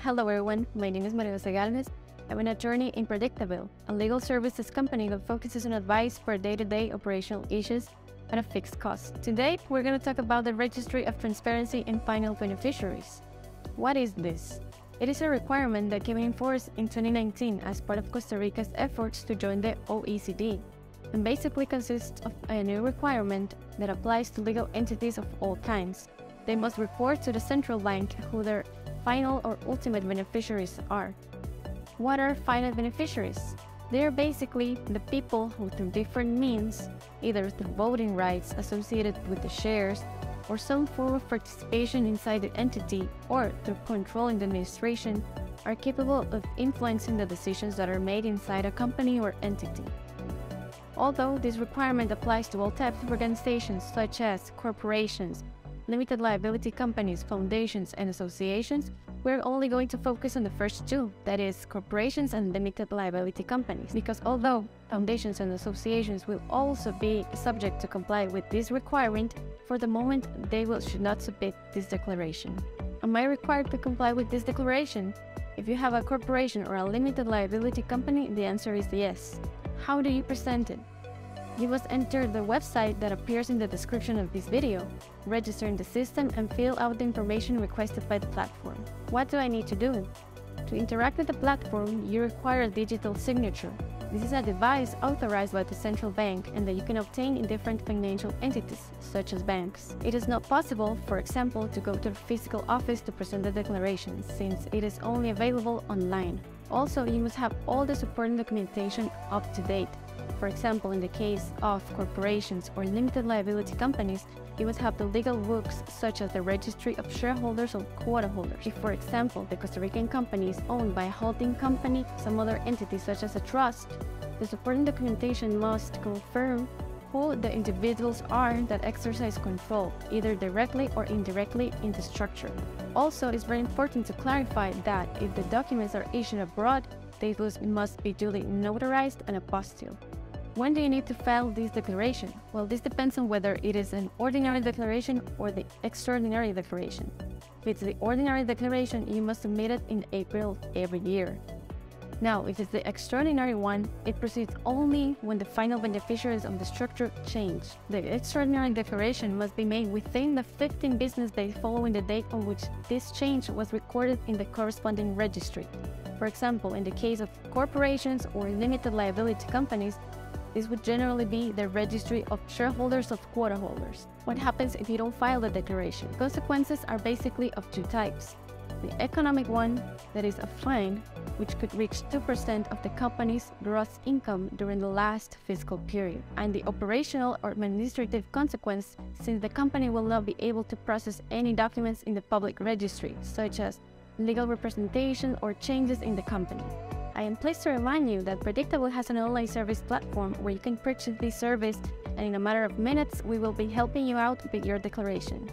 Hello everyone, my name is María José Gálvez. I'm an attorney in Predictable, a legal services company that focuses on advice for day-to-day operational issues at a fixed cost. Today, we're going to talk about the Registry of Transparency and Final Beneficiaries. What is this? It is a requirement that came in force in 2019 as part of Costa Rica's efforts to join the OECD, and basically consists of a new requirement that applies to legal entities of all kinds. They must report to the central bank who their final or ultimate beneficiaries are. What are final beneficiaries? They are basically the people who, through different means, either through voting rights associated with the shares, or some form of participation inside the entity, or through controlling the administration, are capable of influencing the decisions that are made inside a company or entity. Although this requirement applies to all types of organizations such as corporations, limited liability companies, foundations, and associations, we're only going to focus on the first two, that is, corporations and limited liability companies, because although foundations and associations will also be subject to comply with this requirement, for the moment they should not submit this declaration. Am I required to comply with this declaration? If you have a corporation or a limited liability company, the answer is yes. How do you present it? You must enter the website that appears in the description of this video, register in the system, and fill out the information requested by the platform. What do I need to do? To interact with the platform, you require a digital signature. This is a device authorized by the central bank and that you can obtain in different financial entities, such as banks. It is not possible, for example, to go to a physical office to present the declaration, since it is only available online. Also, you must have all the supporting documentation up to date. For example, in the case of corporations or limited liability companies, you must have the legal books such as the Registry of Shareholders or Quota Holders. If, for example, the Costa Rican company is owned by a holding company, some other entity such as a trust, the supporting documentation must confirm who the individuals are that exercise control, either directly or indirectly, in the structure. Also, it's very important to clarify that if the documents are issued abroad, they must be duly notarized and apostilled. When do you need to file this declaration? Well, this depends on whether it is an ordinary declaration or the extraordinary declaration. If it's the ordinary declaration, you must submit it in April every year. Now, if it's the extraordinary one, it proceeds only when the final beneficiaries of the structure change. The extraordinary declaration must be made within the 15 business days following the date on which this change was recorded in the corresponding registry. For example, in the case of corporations or limited liability companies, this would generally be the Registry of Shareholders of Quota Holders. What happens if you don't file the declaration? Consequences are basically of two types. The economic one, that is a fine, which could reach 2% of the company's gross income during the last fiscal period. And the operational or administrative consequence, since the company will not be able to process any documents in the public registry, such as legal representation or changes in the company. I am pleased to remind you that Predictable has an online service platform where you can purchase this service, and in a matter of minutes, we will be helping you out with your declaration.